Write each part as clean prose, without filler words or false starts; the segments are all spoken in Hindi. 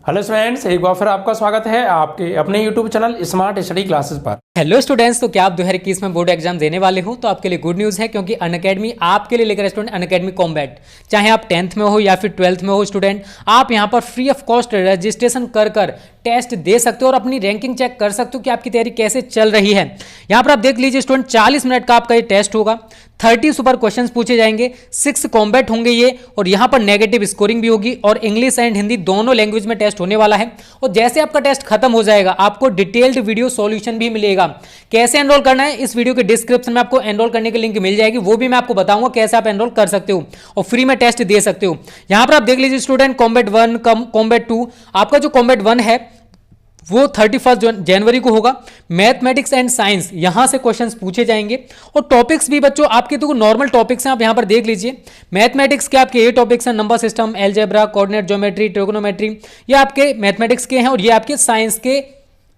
हेलो स्टूडेंट्स, एक बार फिर आपका स्वागत है आपके अपने YouTube channel smart study classes पर। हेलो स्टूडेंट्स, तो क्या आप 2021 में बोर्ड एग्जाम देने वाले हो तो आपके लिए गुड न्यूज़ है, क्योंकि अनअकैडमी आपके लिए लेकर स्टूडेंट अनअकैडमी कॉम्बैट, चाहे आप 10th में हो या फिर 12th में हो स्टूडेंट, आप यहां पर फ्री ऑफ कॉस्ट रजिस्ट्रेशन कर टेस्ट दे सकते हो और अपनी रैंकिंग चेक कर सकते हो कि आपकी तैयारी कैसे चल रही है। यहां पर आप देख लीजिए स्टूडेंट, 40 मिनट का आपका ये टेस्ट होगा, 30 सुपर क्वेश्चंस पूछे जाएंगे, 6 कॉम्बैट होंगे ये, और यहां पर नेगेटिव स्कोरिंग भी होगी और इंग्लिश एंड हिंदी दोनों लैंग्वेज में टेस्ट होने वाला है। और जैसे आपका टेस्ट खत्म हो जाएगा आपको डिटेल्ड वीडियो सॉल्यूशन भी मिलेगा। कैसे एनरोल करना है, इस वीडियो के डिस्क्रिप्शन में आपको एनरोल करने की लिंक मिल जाएगी, वो भी मैं आपको बताऊंगा कैसे आप एनरोल कर सकते हो और फ्री में टेस्ट दे सकते हो। यहां पर आप देख लीजिए स्टूडेंट, कॉम्बैट 1 कॉम्बैट 2, आपका जो कॉम्बैट 1 है वो 31 जनवरी को होगा। मैथमेटिक्स एंड साइंस यहां से क्वेश्चंस पूछे जाएंगे और टॉपिक्स भी बच्चों आपके तो नॉर्मल टॉपिक्स हैं, आप यहां पर देख लीजिए। मैथमेटिक्स के आपके ये टॉपिक्स हैं, number system, algebra, coordinate geometry, trigonometry, ये आपके मैथमेटिक्स के हैं, और ये आपके साइंस के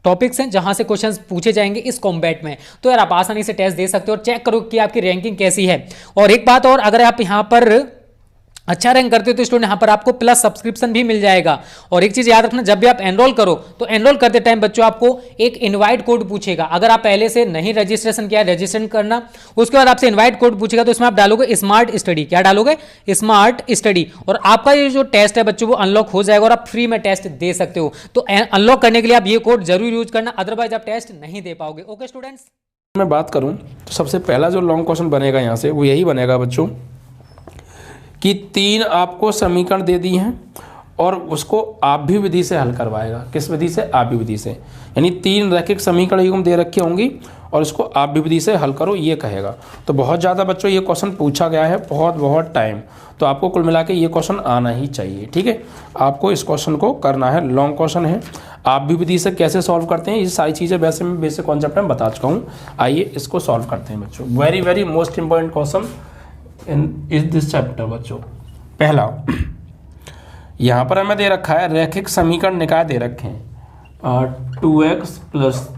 टॉपिक्स हैं जहां से क्वेश्चंस पूछे जाएंगे इस कॉम्बैट में। तो यार आप आसानी से टेस्ट दे सकते हो और चेक करो कि आपकी रैंकिंग कैसी है। और एक बात और, अगर आप यहां पर अच्छा रैंक करते हो तो स्टूडेंट यहाँ पर आपको प्लस सब्सक्रिप्शन भी मिल जाएगा। और एक चीज याद रखना, जब भी आप एनरोल करो तो एनरोल करते टाइम बच्चों आपको एक इनवाइट कोड पूछेगा। अगर आप पहले से नहीं रजिस्ट्रेशन किया, रजिस्ट्रेशन करना, उसके बाद आपसे इनवाइट कोड पूछेगा, तो इसमें आप डालोगे स्मार्ट स्टडी। क्या डालोगे? Smart study. और आपका ये जो टेस्ट है बच्चों वो अनलॉक हो जाएगा और आप फ्री में टेस्ट दे सकते हो। तो अनलॉक करने के लिए आप ये कोड जरूर यूज करना, अदरवाइज आप टेस्ट नहीं दे पाओगे। ओके स्टूडेंट्स, मैं बात करूं तो सबसे पहला जो लॉन्ग क्वेश्चन बनेगा यहाँ से वो यही बनेगा बच्चों कि 3 आपको समीकरण दे दी हैं और उसको आप भी विधि से हल करवाएगा। किस विधि से? आप भी विधि से। यानी 3 रैखिक समीकरण युग्म दे रखे होंगी और इसको आप भी विधि से हल करो, ये कहेगा। तो बहुत ज़्यादा बच्चों ये क्वेश्चन पूछा गया है, बहुत टाइम, तो आपको कुल मिला के ये क्वेश्चन आना ही चाहिए। ठीक है, आपको इस क्वेश्चन को करना है, लॉन्ग क्वेश्चन है। आप भी विधि से कैसे सॉल्व करते हैं ये सारी चीज़ें वैसे मैं बेसिक कॉन्सेप्ट में बता चुका हूँ। आइए इसको सॉल्व करते हैं बच्चों। Very most important question in this chapter बच्चों। पहला, यहाँ पर हमें दे रखा है रैखिक समीकरण निकाय दे रखे हैं 2x +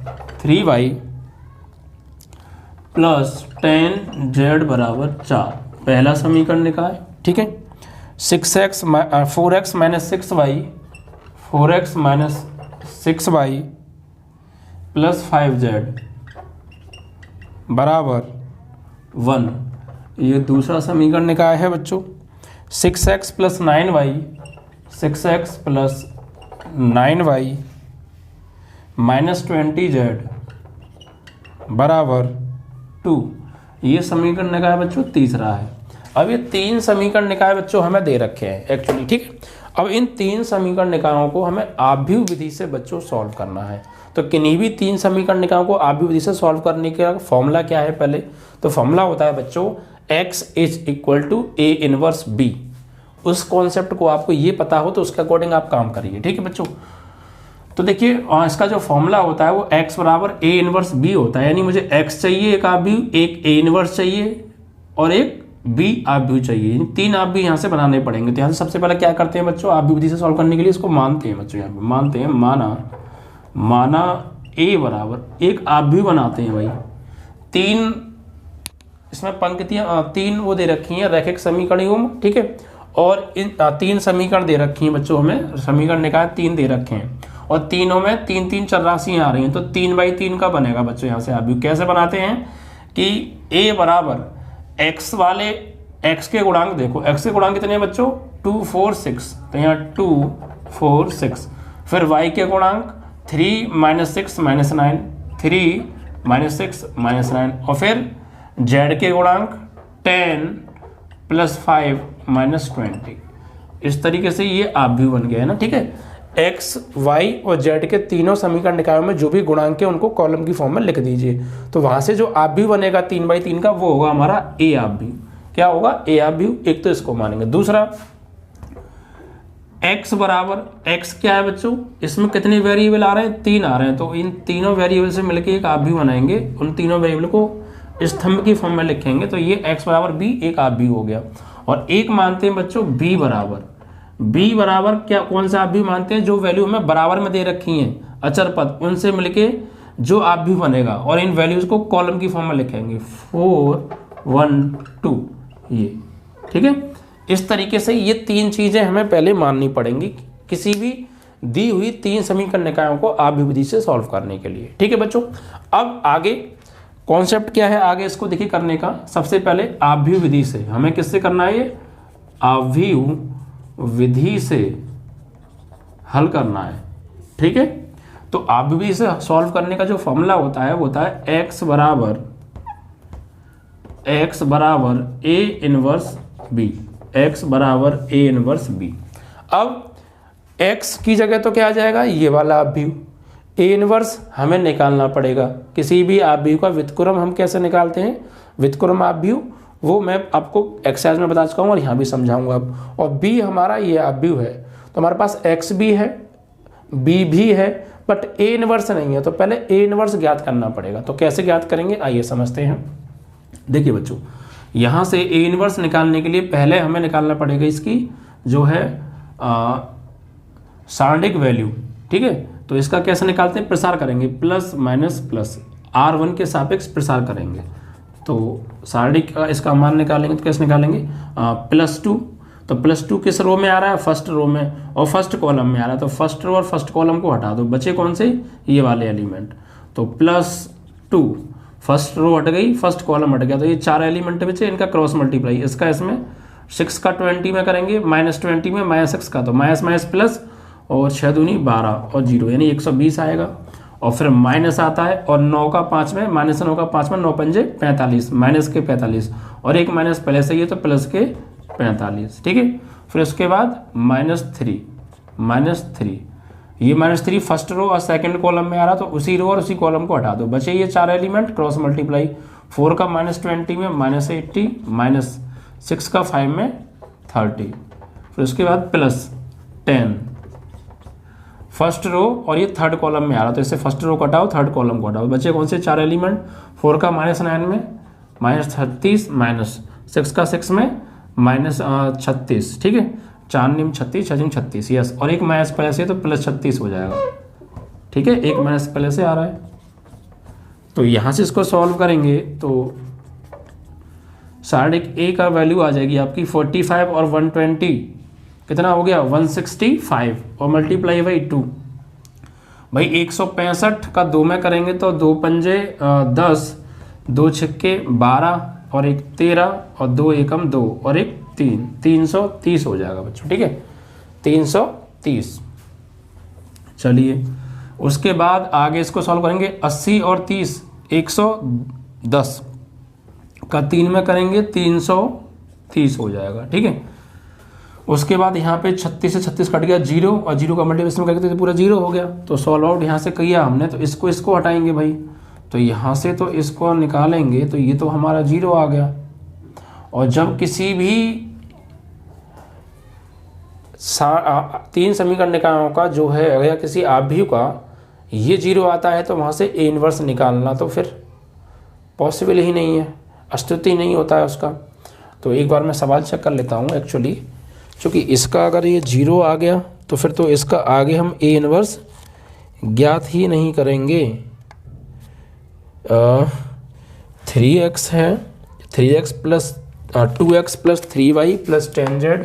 3y + 10z = 4, पहला समीकरण निकाय। ठीक है, 4x - 6y + 5z = 1, ये दूसरा समीकरण निकाय है बच्चों। 6x + 9y -20z = 2, ये समीकरण निकाय बच्चों तीसरा है। अब ये 3 समीकरण निकाय बच्चों हमें दे रखे हैं एक्चुअली। ठीक है, अब इन 3 समीकरण निकायों को हमें आव्यूह विधि से बच्चों सॉल्व करना है। तो किन्हीं भी 3 समीकरण निकायों को आव्यूह विधि से सॉल्व करने का फॉर्मूला क्या है? पहले तो फॉर्मूला होता है बच्चों x = A इनवर्स B। उस कॉन्सेप्ट को आपको ये पता हो तो उसके अकॉर्डिंग आप काम करिए। ठीक है बच्चों, तो देखिए इसका जो फॉर्मूला होता है वो x = A इनवर्स B होता है। यानी मुझे x चाहिए एक आव्यूह, एक A इनवर्स चाहिए और एक B आव्यूह चाहिए। यानी 3 आव्यूह यहाँ से बनाने पड़ेंगे। तो यहाँ से सबसे पहले क्या करते हैं बच्चों, आव्यूह विधि से सॉल्व करने के लिए इसको मानते हैं बच्चों। यहाँ पे मानते हैं, माना A बराबर एक आव्यूह बनाते हैं भाई। 3 इसमें पंक्तियां 3 वो दे रखी हैं रैखिक समीकरण युग्म। ठीक है, और इन 3 समीकरण दे रखी हैं बच्चों, हमें समीकरण निकाय 3 दे रखे हैं और तीनों में 3 चर राशियां आ रही हैं। तो 3/3 का बनेगा बच्चों यहाँ से आव्यूह। कैसे बनाते हैं कि A बराबर x वाले x के गुणांक, देखो x के गुणांक कितने हैं बच्चों? 2 4 6, तो यहाँ 2 4 6। फिर y के गुणांक 3 - 6 - 9, 3 - 6 - 9, और फिर z के गुणांक 10 + 5 - 20। इस तरीके से ये आव्यूह बन गया है ना। ठीक है, x, y और z के तीनों समीकरण निकायों में जो भी गुणांक है उनको कॉलम की फॉर्म में लिख दीजिए। तो वहां से जो आव्यूह बनेगा 3/3 का वो होगा हमारा A आव्यूह। क्या होगा? A आव्यूह। एक तो इसको मानेंगे। दूसरा, x बराबर, x क्या है बच्चों? इसमें कितने वेरिएबल आ रहे हैं? 3 आ रहे हैं। तो इन तीनों वेरिएबल से मिलकर एक आव्यूह बनाएंगे। उन तीनों वेरिएबल को स्तंभ की फॉर्म में लिखेंगे। तो ये x = B एक आव्यूह हो गया। और एक मानते हैं बच्चों b बराबर क्या, कौन सा आव्यूह मानते हैं? जो वैल्यू हमें बराबर में दे रखी हैं अचर पद, उनसे मिलके जो आव्यूह बनेगा और इन वैल्यूज को कॉलम की फॉर्म में लिखेंगे 4 1 2, ये। ठीक है, इस तरीके से ये 3 चीजें हमें पहले माननी पड़ेंगी किसी भी दी हुई 3 समीकरण निकायों को आव्यूह विधि से सॉल्व करने के लिए। ठीक है बच्चों, अब आगे कॉन्सेप्ट क्या है आगे इसको देखिए करने का। सबसे पहले आव्यूह विधि से हमें किससे करना है, ये आव्यूह विधि से हल करना है। ठीक है, तो आव्यूह विधि से सॉल्व करने का जो फॉर्मूला होता है वो होता है x बराबर a इनवर्स b, x बराबर a इनवर्स b। अब x की जगह तो क्या आ जाएगा, ये वाला आव्यूह, a इनवर्स हमें निकालना पड़ेगा। किसी भी आव्यूह का व्युत्क्रम हम कैसे निकालते हैं, व्युत्क्रम आव्यूह, वो मैं आपको एक्सरसाइज में बता चुका हूँ और यहाँ भी समझाऊंगा अब। और b हमारा ये आव्यूह है, तो हमारे पास x भी है b भी है, बट a इनवर्स नहीं है, तो पहले a इनवर्स ज्ञात करना पड़ेगा। तो कैसे ज्ञात करेंगे आइए समझते हैं। देखिए बच्चों, यहाँ से a इनवर्स निकालने के लिए पहले हमें निकालना पड़ेगा इसकी जो है सारणिक वैल्यू। ठीक है, तो इसका कैसे निकालते हैं, प्रसार करेंगे, प्लस माइनस प्लस r1 के सापेक्ष प्रसार करेंगे। तो सारणिक का इसका मान निकालेंगे तो कैसे निकालेंगे, +2, तो +2 किस रो में आ रहा है, फर्स्ट रो में, और फर्स्ट कॉलम में आ रहा है, तो फर्स्ट रो और फर्स्ट कॉलम को हटा दो, बचे कौन से, ये वाले एलिमेंट। तो +2 फर्स्ट रो हट गई, फर्स्ट कॉलम हट गया, तो ये 4 एलिमेंट बचे, इनका क्रॉस मल्टीप्लाई, इसका इसमें 6 का 20 में करेंगे, -20 में -6 का, तो माइनस माइनस प्लस, और 6 दूनी 12 और 0 यानी 120 आएगा। और फिर माइनस आता है, और 9 का 5 में, -9 का 5 में 9 पंजे 45, माइनस के 45, और एक माइनस पहले से ही है तो प्लस के 45। ठीक है, फिर उसके बाद -3, ये -3 फर्स्ट रो और सेकंड कॉलम में आ रहा, तो उसी रो और उसी कॉलम को हटा दो, बचे ये 4 एलिमेंट, क्रॉस मल्टीप्लाई, 4 का -20 में -80, -6 का 5 में 30, फिर उसके बाद +10 फर्स्ट रो और ये थर्ड कॉलम में आ रहा, तो इससे फर्स्ट रो को हटाओ, थर्ड कॉलम को हटाओ, बचे कौन से 4 एलिमेंट, 4 का -9 में -36, -6 का 6 में -36। ठीक है, 4 निम 36, 6 36, यस, और एक माइनस पहले से तो +36 हो जाएगा। ठीक है, एक माइनस पहले से आ रहा है, तो यहाँ से इसको सॉल्व करेंगे तो सारणिक a का वैल्यू आ जाएगी आपकी 45 और 120 कितना हो गया, 165, और मल्टीप्लाई बाई 2। भाई 165 का 2 में करेंगे तो 2 पंजे 10, 2 छक्के 12, और एक 13, और 2 एकम 2, और एक 3, 330 हो जाएगा बच्चों। ठीक है, 330। चलिए उसके बाद आगे इसको सॉल्व करेंगे, 80 और 30, 110 का 3 में करेंगे 330 हो जाएगा। ठीक है, उसके बाद यहाँ पे 36 से 36 कट गया 0, और 0 का मल्टीप्लिकेशन करके तो पूरा 0 हो गया। तो सॉल्व आउट यहाँ से किया हमने, तो इसको हटाएंगे भाई, तो यहाँ से तो इसको निकालेंगे तो ये तो हमारा 0 आ गया। और जब किसी भी 3 समीकरण निकायों का जो है या किसी आव्यूह का ये 0 आता है, तो वहाँ से a इनवर्स निकालना तो फिर पॉसिबल ही नहीं है, अस्तित्व ही नहीं होता है उसका। तो एक बार मैं सवाल चेक कर लेता हूँ एक्चुअली, क्योंकि इसका अगर ये 0 आ गया तो फिर तो इसका आगे हम a इनवर्स ज्ञात ही नहीं करेंगे। 3x है, 3x plus 2x plus 3y plus 10z,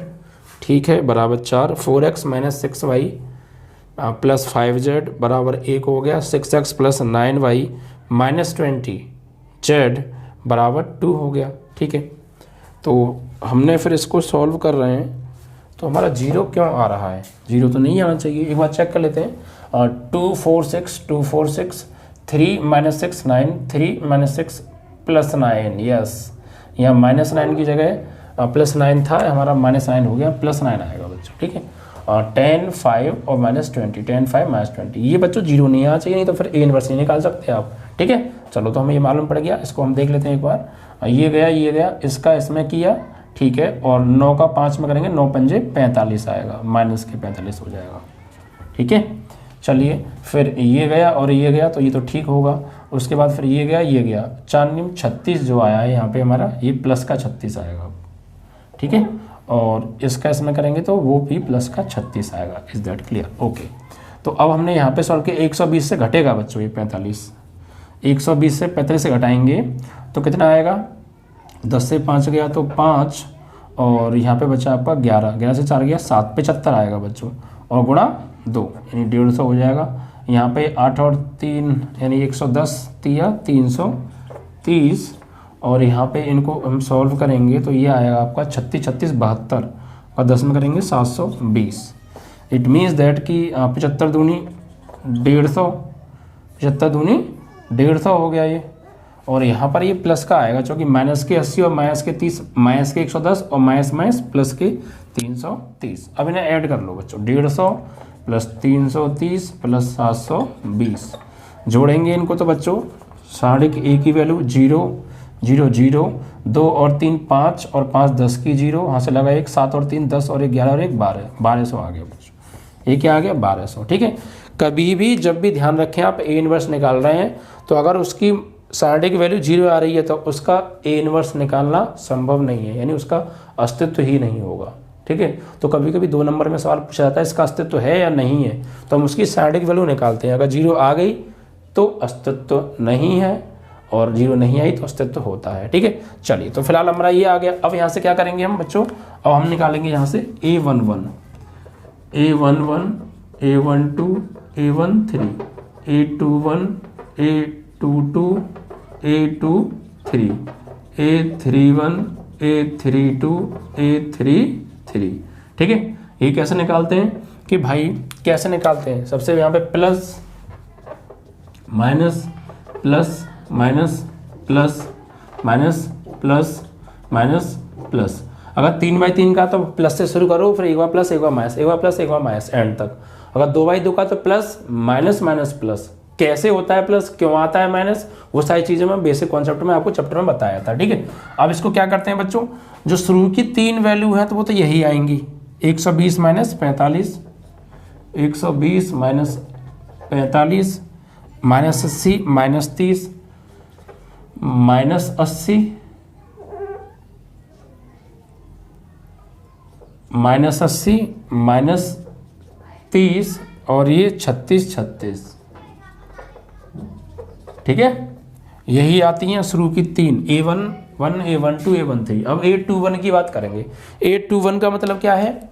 ठीक है, बराबर 4, 4x minus 6y plus 5z बराबर 1 हो गया, 6x plus 9y minus 20z बराबर 2 हो गया। ठीक है, तो हमने फिर इसको सॉल्व कर रहे हैं, तो हमारा 0 क्यों आ रहा है, 0 तो नहीं आना चाहिए। एक बार चेक कर लेते हैं, 2 4 6 2 4 6 3 माइनस 6 9 3 माइनस 6 प्लस 9, यस, यहाँ -9 की जगह +9 था, हमारा -9 हो गया, +9 आएगा बच्चों। ठीक है, 10 5 और -20, 10 5 -20, ये बच्चों 0 नहीं आना चाहिए, नहीं तो फिर a इनवर्स नहीं निकाल सकते आप। ठीक है, चलो तो हमें ये मालूम पड़ गया, इसको हम देख लेते हैं एक बार। ये गया इसका इसमें किया, ठीक है, और 9 का 5 में करेंगे, 9 पंजे 45 आएगा, माइनस के 45 हो जाएगा। ठीक है, चलिए फिर ये गया और ये गया, तो ये तो ठीक होगा। उसके बाद फिर ये गया 4 निम 36 जो आया है यहाँ पे हमारा, ये प्लस का 36 आएगा। ठीक है, और इसका इसमें करेंगे तो वो भी प्लस का 36 आएगा। Is that clear? ओके, तो अब हमने यहाँ पे सॉल्व किया, 120 से घटेगा बच्चों ये 45, 120 से 45 से घटाएंगे तो कितना आएगा, 10 से 5 गया तो 5, और यहाँ पे बचा आपका 11, 11 से 4 गया 7, 75 आएगा बच्चों। और गुणा 2 यानी 150 हो जाएगा। यहाँ पे 8 और 3 यानी 110 तिया 330 और यहाँ पे इनको हम सॉल्व करेंगे तो ये आएगा आपका 36 36 72 और 10 में करेंगे 720। इट मीन्स दैट कि 75 दूनी 150, 75 दूनी 150 हो गया ये। और यहाँ पर ये प्लस का आएगा क्योंकि माइनस के 80 और माइनस के 30, माइनस के 110 और माइनस माइनस प्लस के 330। अब इन्हें ऐड कर लो बच्चों, 150 प्लस 330 प्लस 720 जोड़ेंगे इनको तो बच्चों साढ़े की एक ही वैल्यू 0 0 0, 2 और 3 5 और 5 10 की 0, वहाँ से लगा 1, 7 और 3 10 और 1 11 और 1 12, 1200 आ गया बच्चों। ये क्या आ गया 1200। ठीक है, कभी भी जब भी ध्यान रखें आप ए इनवर्स निकाल रहे हैं तो अगर उसकी साढ़े की वैल्यू 0 आ रही है तो उसका ए इनवर्स निकालना संभव नहीं है, यानी उसका अस्तित्व ही नहीं होगा। ठीक है, तो कभी कभी 2 नंबर में सवाल पूछा जाता है इसका अस्तित्व है या नहीं है, तो हम उसकी साढ़े की वैल्यू निकालते हैं। अगर 0 आ गई तो अस्तित्व नहीं है और 0 नहीं आई तो अस्तित्व होता है। ठीक है, चलिए तो फिलहाल हमारा ये आ गया। अब यहाँ से क्या करेंगे हम बच्चों, अब हम निकालेंगे यहाँ से A11 A11 A12 A13 A21 A22 A23 A31 A32 A33। ठीक है, ये कैसे निकालते हैं कि भाई कैसे निकालते हैं, सबसे यहाँ पे plus minus plus minus plus minus plus minus plus. अगर 3/3 का तो प्लस से शुरू करो, फिर एक बार प्लस एक बार माइनस, एक बार प्लस एक बार माइनस एंड तक। अगर 2/2 का तो प्लस माइनस माइनस प्लस। कैसे होता है प्लस, क्यों आता है माइनस, वो सारी चीज़ें मैं बेसिक कॉन्सेप्ट में आपको चैप्टर में बताया था। ठीक है, अब इसको क्या करते हैं बच्चों, जो शुरू की 3 वैल्यू है तो वो तो यही आएंगी, 120 minus 45, 120 minus 45 minus 80 minus 30 minus 80 minus 80 minus 30 और ये 36 36। ठीक है, यही आती हैं शुरू की 3, A11 A12 A13। अब A21 की बात करेंगे। A21 का मतलब क्या है,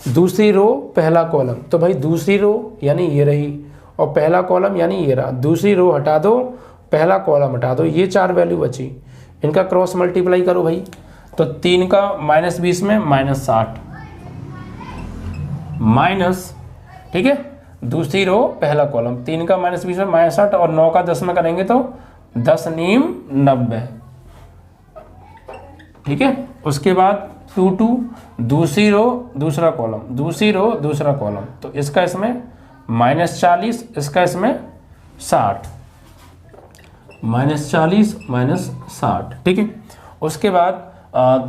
दूसरी रो पहला कॉलम, तो भाई दूसरी रो यानी ये रही और पहला कॉलम यानी ये रहा। दूसरी रो हटा दो, पहला कॉलम हटा दो, ये 4 वैल्यू बची, इनका क्रॉस मल्टीप्लाई करो भाई। तो 3 का -20 में -60 माइनस, ठीक है, दूसरी रो पहला कॉलम, 3 का -20 में -60 और 9 का 10 में करेंगे तो 10 नीम 90। ठीक है, उसके बाद 2 2, दूसरी रो दूसरा कॉलम, दूसरी रो दूसरा कॉलम, तो इसका इसमें -40, इसका इसमें 60, -40 -60। ठीक है, उसके बाद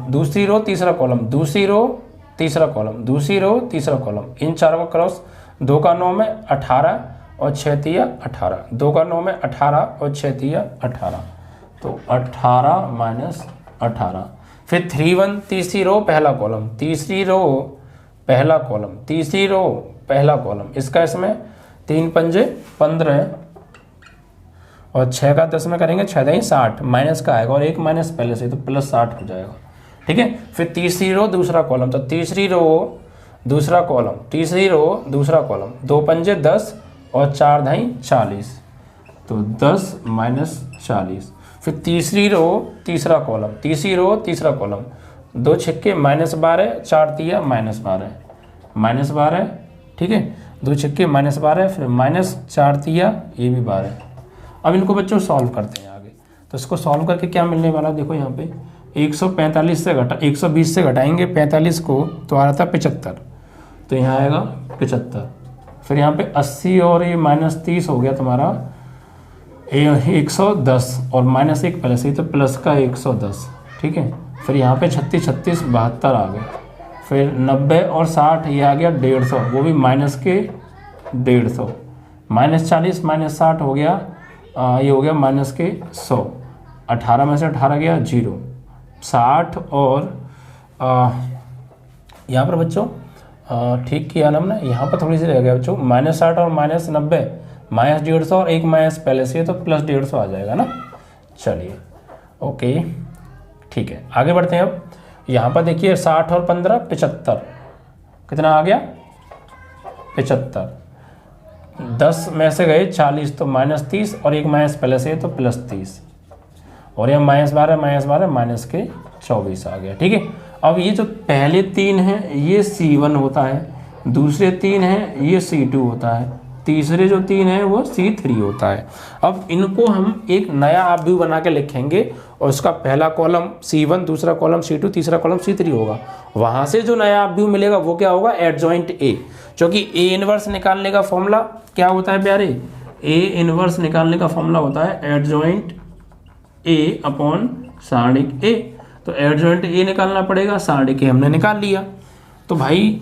दूसरी रो तीसरा कॉलम, दूसरी रो तीसरा कॉलम, दूसरी रो तीसरा कॉलम, इन चारों का क्रॉस, 2 का 9 में 18 और 6 तिया 18, 2 का 9 में 18 और 6 तिया 18, तो 18 माइनस 18। फिर 3 1, तीसरी रो पहला कॉलम, तीसरी रो पहला कॉलम, तीसरी रो पहला कॉलम, इसका इसमें 3 पंजे 15 और 6 का 10 में करेंगे 6 दही 60, माइनस का आएगा और एक माइनस पहले से तो +60 हो जाएगा। ठीक है, फिर तीसरी रो दूसरा कॉलम, तो तीसरी रो दूसरा कॉलम, तीसरी रो दूसरा कॉलम, 2 पंजे 10 और 4 दही 40, तो 10 माइनस 40। फिर तीसरी रो तीसरा कॉलम, तीसरी रो तीसरा कॉलम, 2 छक्के -12, 4 तिया -12, ठीक है, 2 छक्के -12, फिर -4 तिया ये भी 12। अब इनको बच्चों सॉल्व करते हैं आगे, तो इसको सॉल्व करके क्या मिलने वाला, देखो यहाँ पे 145 से 120 से घटाएंगे 45 को तो आ रहा था 75, तो यहाँ आएगा 75। फिर यहाँ पे 80 और ये -30 हो गया तुम्हारा 110 और -1 पहले से ही तो प्लस का 110। ठीक है, फिर यहाँ पे 36 36 72 आ गए, फिर 90 और 60 ये आ गया 150, वो भी माइनस के 150, -40 -60 हो गया, ये हो गया माइनस के 100, 18 में से 18 गया 0, 60 और यहाँ पर बच्चों ठीक किया ना हमने, यहाँ पर थोड़ी सी रह गया बच्चों, -60 और -90, -150 और एक माइनस पहले से तो +150 आ जाएगा ना। चलिए ओके ठीक है, आगे बढ़ते हैं। अब यहाँ पर देखिए 60 और 15 75, कितना आ गया 75, 10 में से गए 40 तो -30 और एक माइनस प्लस है तो +30 और यह -12 माइनस के 24 आ गया। ठीक है, अब ये जो पहले 3 हैं ये C1 होता है, दूसरे 3 हैं ये C2 होता है, तीसरे जो 3 हैं वो C3 होता है। अब इनको हम एक नया आव्यूह बना के लिखेंगे और उसका पहला कॉलम C1, दूसरा कॉलम C2, तीसरा कॉलम C3 होगा। वहाँ से जो नया आव्यूह मिलेगा वो क्या होगा, एडजॉइंट A, क्योंकि A इनवर्स निकालने का फॉर्मूला क्या होता है प्यारे, A इनवर्स निकालने का फॉर्मूला होता है एडजॉइंट A अपॉन सारणिक A। तो एडजॉइंट A निकालना पड़ेगा, सारणिक A हमने निकाल लिया। तो भाई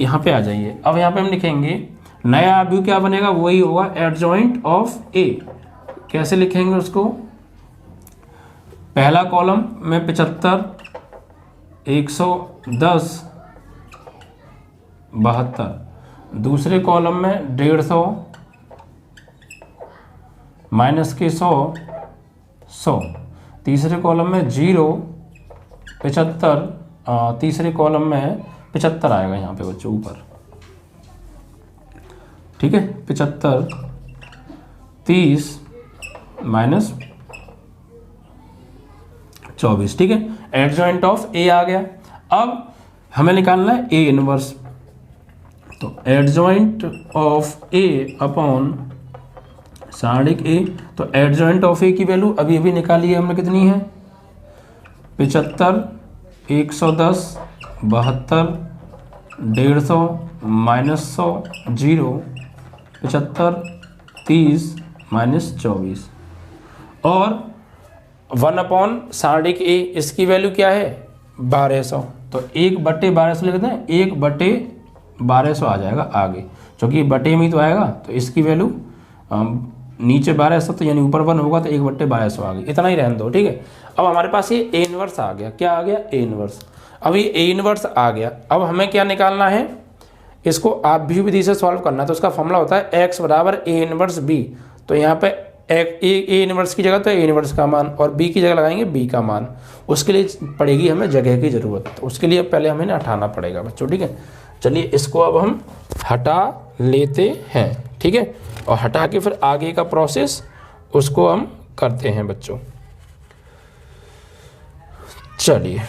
यहाँ पे आ जाइए, अब यहाँ पे हम लिखेंगे नया आव्यूह क्या बनेगा, वही होगा एडजॉइंट ऑफ A। कैसे लिखेंगे उसको, पहला कॉलम में 75, 110, 72, दूसरे कॉलम में 150 माइनस के 100, 100, तीसरे कॉलम में 0, 75, तीसरे कॉलम में 75 आएगा यहाँ पे बच्चों ऊपर। ठीक है, 75, 30 माइनस 24। ठीक है, एडजॉइंट ऑफ A आ गया। अब हमें निकालना है A इनवर्स, तो एडजॉइंट ऑफ A अपॉन सारणिक A। तो एडजॉइंट ऑफ A की वैल्यू अभी अभी निकाली है हमने, कितनी है, 75, 110, 72, 150 माइनस 100, 0, 75, 30 माइनस 24 और 1 अपॉन सारणिक A, इसकी वैल्यू क्या है 1200। तो 1/1200 लिखते हैं, 1/1200 आ जाएगा आगे, क्योंकि बटे में ही तो आएगा। तो इसकी वैल्यू नीचे 1200 तो यानी ऊपर 1 होगा तो 1/1200 आ गई, इतना ही रहने दो। ठीक है, अब हमारे पास ये A इनवर्स आ गया। क्या आ गया, A इनवर्स। अब ये A इनवर्स आ गया, अब हमें क्या निकालना है, इसको आव्यूह विधि से सॉल्व करना है। तो उसका फॉर्मूला होता है x बराबर A इनवर्स B। तो यहाँ पे A इनवर्स की जगह तो A इनवर्स का मान और B की जगह लगाएंगे B का मान। उसके लिए पड़ेगी हमें जगह की ज़रूरत, तो उसके लिए पहले हमें हटाना पड़ेगा बच्चों। ठीक है, चलिए इसको अब हम हटा लेते हैं। ठीक है, और हटा के फिर आगे का प्रोसेस उसको हम करते हैं बच्चों। चलिए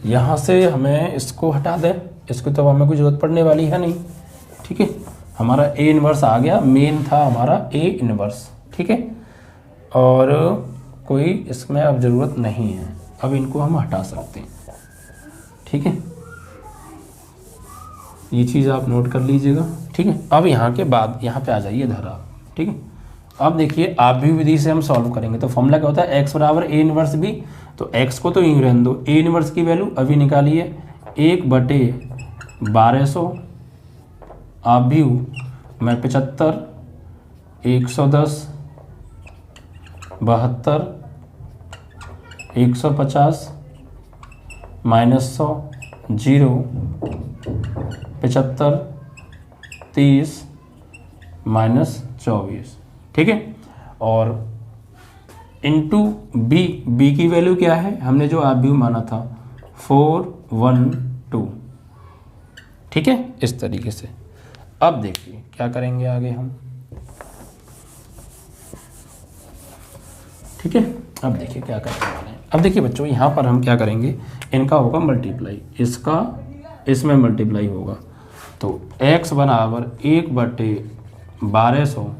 यहाँ से हमें इसको हटा दें, इसको तो हमें कोई ज़रूरत पड़ने वाली है नहीं। ठीक है, हमारा A इनवर्स आ गया, मेन था हमारा A इनवर्स। ठीक है, और कोई इसमें अब ज़रूरत नहीं है, अब इनको हम हटा सकते हैं। ठीक है, ये चीज़ आप नोट कर लीजिएगा। ठीक है, अब यहाँ के बाद यहाँ पे आ जाइए इधर आप। ठीक है, अब देखिए आव्यूह विधि से हम सॉल्व करेंगे। तो फॉर्मूला क्या होता है, x बराबर A इनवर्स B। तो x को तो यूँ रहने दो, A इनवर्स की वैल्यू अभी निकालिए 1/1200 आव्यूह में 75, 110, 72, 150 माइनस 100, 0, 75, 30 माइनस 24। ठीक है, और इंटू बी, बी की वैल्यू क्या है, हमने जो आव्यूह माना था 412। ठीक है, इस तरीके से। अब देखिए क्या करेंगे आगे हम। ठीक है, अब देखिए क्या करने वाले हैं। अब देखिए बच्चों, यहाँ पर हम क्या करेंगे, इनका होगा मल्टीप्लाई, इसका इसमें मल्टीप्लाई होगा। तो x बराबर 1/1200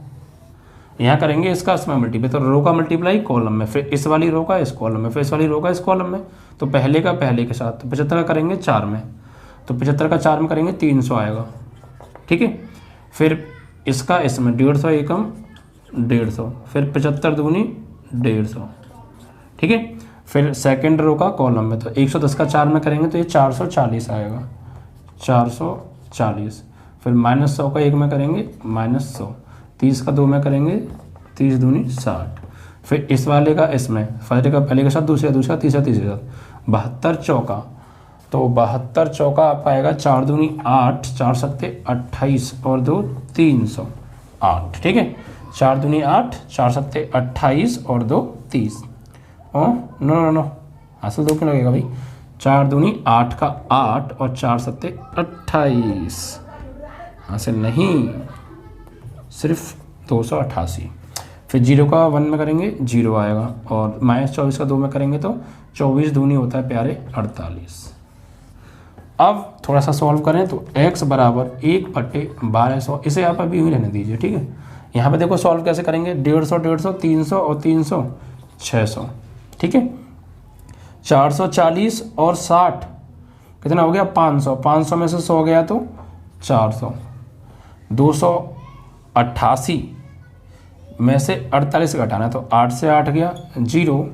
यहाँ करेंगे, इसका इसमें मल्टीप्लाई। तो रो का मल्टीप्लाई कॉलम में, फिर इस वाली रो का इस कॉलम में, फिर इस वाली रो का इस कॉलम में। तो पहले का पहले के साथ, तो 75 का करेंगे 4 में, तो 75 का 4 में करेंगे 300 आएगा। ठीक है, फिर इसका इसमें 150 एकम 150, फिर 75 दूनी 150। ठीक है, फिर सेकंड रो का कॉलम में, तो 110 का 4 में करेंगे तो ये 440 आएगा, 440। फिर -100 का 1 में करेंगे -100, 30 का 2 में करेंगे 30 दूनी 60। फिर इस वाले का इसमें, पहले का पहले के साथ, दूसरे दूसरा, तीसरा तीसरे साथ, 72 चौका। तो 72 चौका आपका आएगा 4 दूनी 8, 4 सत्ते 28 और 2 308। ठीक है, 4 दूनी 8, 4 सत्ते 28 और 2 30। ओ नो हासिल 2 क्यों लगेगा भाई? 4 दूनी 8 का 8 और 4 सत्ते 28, हासिल नहीं, सिर्फ 288। फिर 0 का 1 में करेंगे 0 आएगा, और -24 का 2 में करेंगे तो 24 दूनी होता है प्यारे 48। अब थोड़ा सा सॉल्व करें तो x बराबर 1/1200, इसे आप अभी यूँ रहने दीजिए, ठीक है। यहाँ पे देखो सॉल्व कैसे करेंगे, 150 150 300 और 300 600, ठीक है। 440 और 60 कितना हो गया? 500, 500 में से 100 गया तो 400, 288 में से 48 घटाना है तो 8 से 8 गया 0,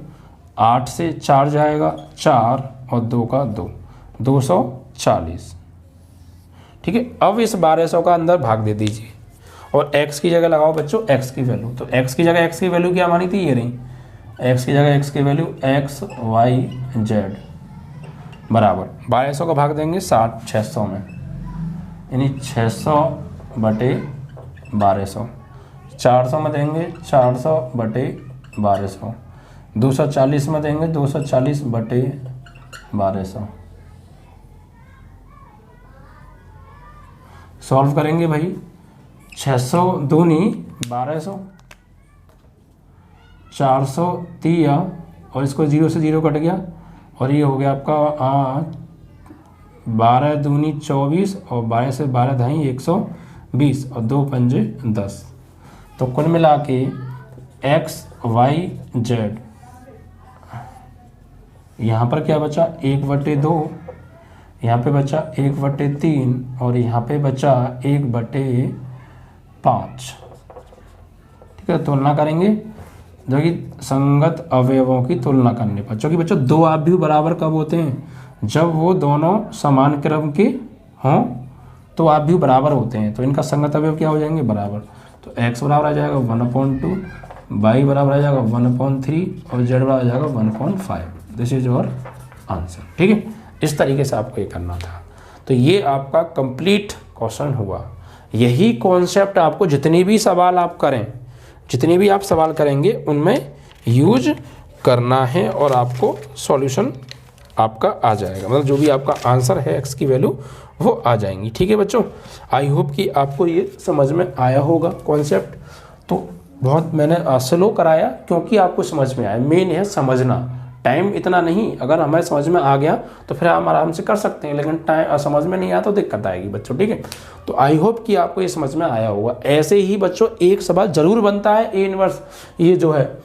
8 से 4 जाएगा 4 और 2 का 2, 240, ठीक है। अब इस 1200 का अंदर भाग दे दीजिए और x की जगह लगाओ बच्चों x की वैल्यू। तो x की जगह x की वैल्यू क्या मानी थी? ये रही x की जगह x की वैल्यू x y z बराबर 1200 का भाग देंगे 600 में, यानी 600/1200, 400 में देंगे 400/1200, 240 में देंगे 240/1200। सॉल्व करेंगे भाई, 600 दूनी 1200, 400 दिया और इसको 0 से 0 कट गया और ये हो गया आपका 12 दूनी 24 और 12 से 12 धाई 120 और 2 पंजे 10। तो कुल मिला के x y z, यहाँ पर क्या बचा? 1/2, यहाँ पे बचा 1/3 और यहाँ पे बचा 1/5, ठीक है। तुलना करेंगे जो कि संगत अवयवों की तुलना करने पर, क्योंकि बच्चों दो आव्यूह बराबर कब होते हैं? जब वो दोनों समान क्रम के हों तो आव्यूह बराबर होते हैं। तो इनका संगत अवयव क्या हो जाएंगे? बराबर। तो x बराबर आ जाएगा 1/2, y बराबर आ जाएगा 1/3 और z बराबर आ जाएगा 1/5। दिस इज योर आंसर, ठीक है। इस तरीके से आपको ये करना था। तो ये आपका कंप्लीट क्वेश्चन हुआ। यही कॉन्सेप्ट आपको जितनी भी सवाल आप करें, जितनी भी आप सवाल करेंगे उनमें यूज करना है और आपको सॉल्यूशन आपका आ जाएगा, मतलब जो भी आपका आंसर है x की वैल्यू वो आ जाएंगी, ठीक है बच्चों। आई होप कि आपको ये समझ में आया होगा कॉन्सेप्ट। तो बहुत मैंने स्लो कराया क्योंकि आपको समझ में आया। मेन है समझना, टाइम इतना नहीं। अगर हमें समझ में आ गया तो फिर हम आराम से कर सकते हैं, लेकिन टाइम समझ में नहीं आया तो दिक्कत आएगी बच्चों, ठीक है। तो आई होप कि आपको ये समझ में आया होगा। ऐसे ही बच्चों एक सवाल जरूर बनता है ए इनवर्स, ये जो है